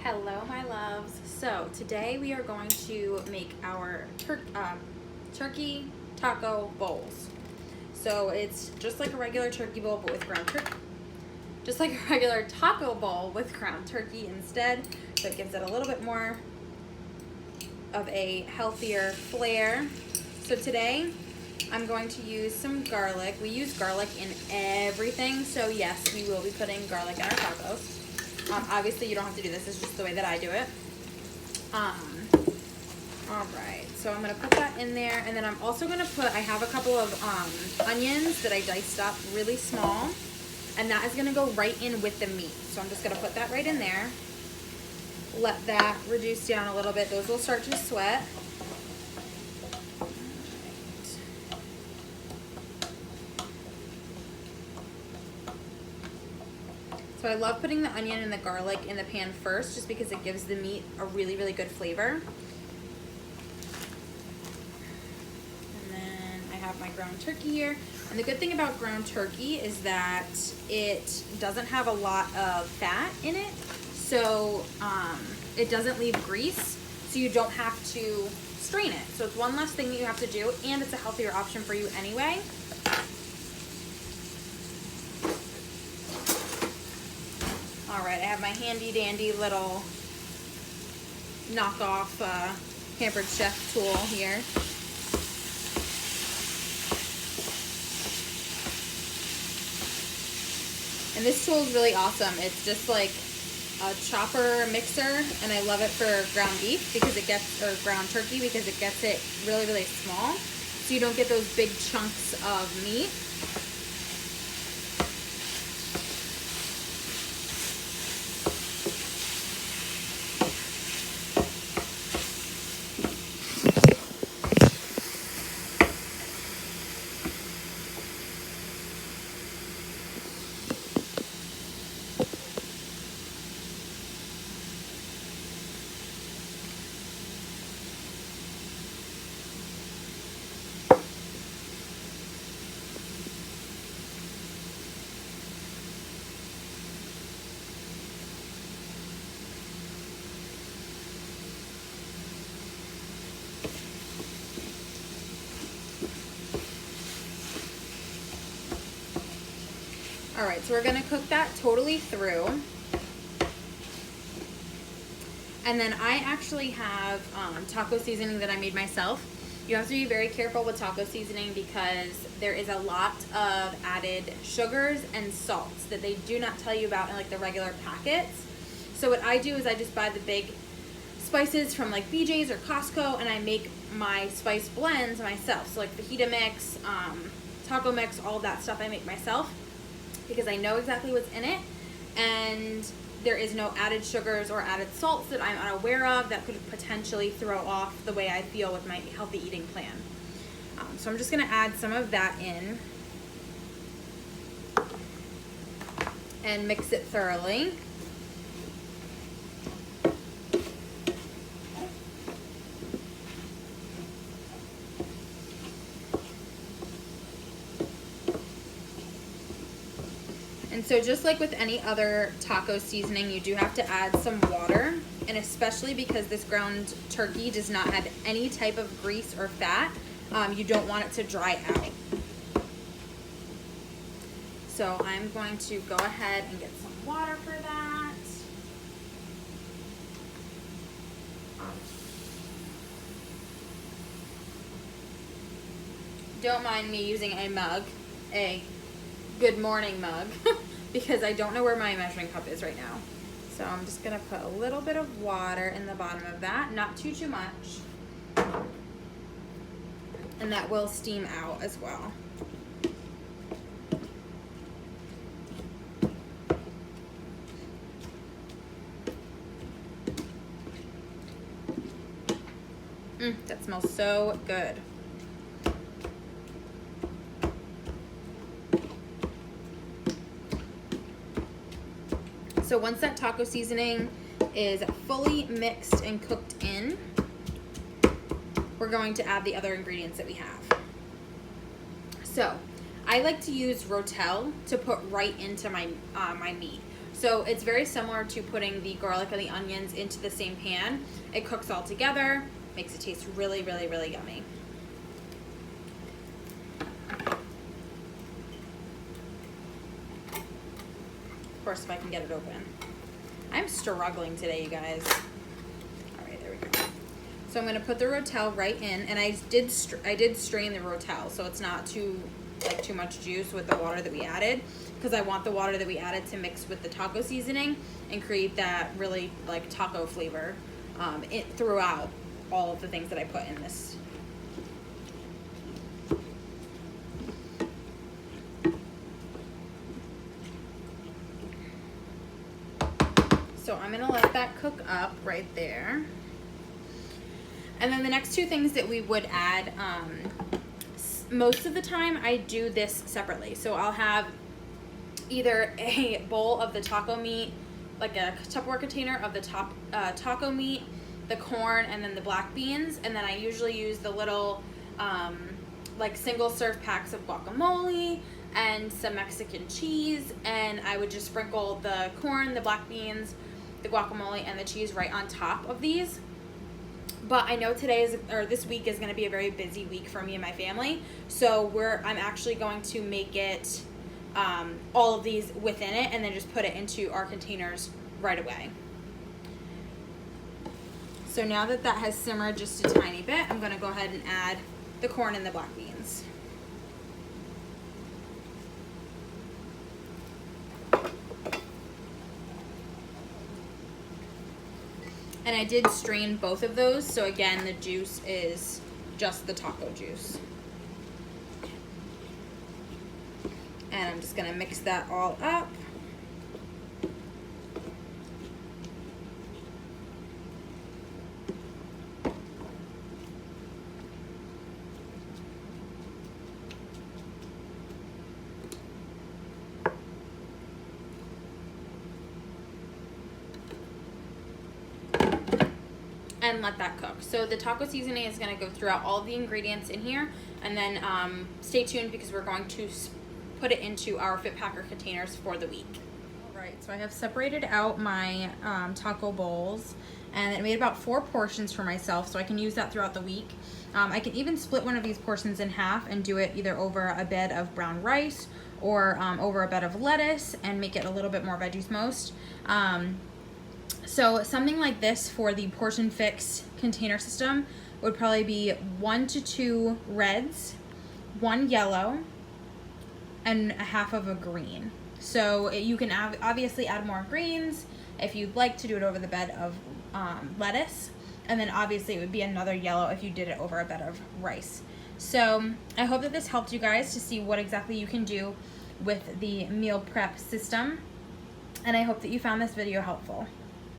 Hello, my loves. So today we are going to make our turkey taco bowls. So it's just like a regular turkey bowl, but with ground turkey. Just like a regular taco bowl with ground turkey instead. So it gives it a little bit more of a healthier flair. So today I'm going to use some garlic. We use garlic in everything. So yes, we will be putting garlic in our tacos. Obviously you don't have to do this, it's just the way that I do it. Alright, so I'm gonna put that in there, and then I'm also gonna I have a couple of onions that I diced up really small, and that is gonna go right in with the meat. So I'm just gonna put that right in there. Let that reduce down a little bit. Those will start to sweat. So I love putting the onion and the garlic in the pan first, just because it gives the meat a really, really good flavor. And then I have my ground turkey here. And the good thing about ground turkey is that it doesn't have a lot of fat in it. So it doesn't leave grease, so you don't have to strain it. So it's one less thing that you have to do, and it's a healthier option for you anyway. Alright, I have my handy dandy little knockoff Pampered Chef tool here. And this tool is really awesome. It's just like a chopper mixer, and I love it for ground beef because it gets, or ground turkey, because it gets it really, really small. So you don't get those big chunks of meat. All right, so we're gonna cook that totally through. And then I actually have taco seasoning that I made myself. You have to be very careful with taco seasoning because there is a lot of added sugars and salts that they do not tell you about in like the regular packets. So what I do is I just buy the big spices from like BJ's or Costco, and I make my spice blends myself. So like fajita mix, taco mix, all of that stuff I make myself, because I know exactly what's in it, and there is no added sugars or added salts that I'm unaware of that could potentially throw off the way I feel with my healthy eating plan. So I'm just gonna add some of that in and mix it thoroughly. And so just like with any other taco seasoning, you do have to add some water, and especially because this ground turkey does not have any type of grease or fat, you don't want it to dry out. So I'm going to go ahead and get some water for that. Don't mind me using a mug, a Good Morning mug, because I don't know where my measuring cup is right now. So I'm just gonna put a little bit of water in the bottom of that, not too much. And that will steam out as well. That smells so good. So once that taco seasoning is fully mixed and cooked in, we're going to add the other ingredients that we have. So I like to use Rotel to put right into my my meat. So it's very similar to putting the garlic and the onions into the same pan. It cooks all together, makes it taste really, really, really yummy. Of course, if I can get it open. I'm struggling today, you guys. All right, there we go. So I'm gonna put the Rotel right in, and I did strain the Rotel, so it's not too much juice with the water that we added, because I want the water that we added to mix with the taco seasoning and create that really like taco flavor throughout all of the things that I put in this. So I'm gonna let that cook up right there. And then the next two things that we would add, most of the time I do this separately. So I'll have either a bowl of the taco meat, like a Tupperware container of the taco meat, the corn, and then the black beans. And then I usually use the little like single serve packs of guacamole and some Mexican cheese. And I would just sprinkle the corn, the black beans, the guacamole, and the cheese right on top of these. But I know this week is going to be a very busy week for me and my family. So I'm actually going to make it all of these within it and then just put it into our containers right away. So now that that has simmered just a tiny bit, I'm going to go ahead and add the corn and the black beans. And I did strain both of those, so again, the juice is just the taco juice. And I'm just gonna mix that all up. And let that cook. So the taco seasoning is going to go throughout all of the ingredients in here, and then stay tuned because we're going to put it into our Fit Packer containers for the week. All right, so I have separated out my taco bowls, and I made about 4 portions for myself, so I can use that throughout the week. I can even split one of these portions in half and do it either over a bed of brown rice or over a bed of lettuce and make it a little bit more veggies most. So something like this for the Portion Fix container system would probably be 1 to 2 reds, 1 yellow, and a half of a green. So you can obviously add more greens if you'd like to do it over the bed of lettuce, and then obviously it would be another yellow if you did it over a bed of rice. So I hope that this helped you guys to see what exactly you can do with the meal prep system, and I hope that you found this video helpful.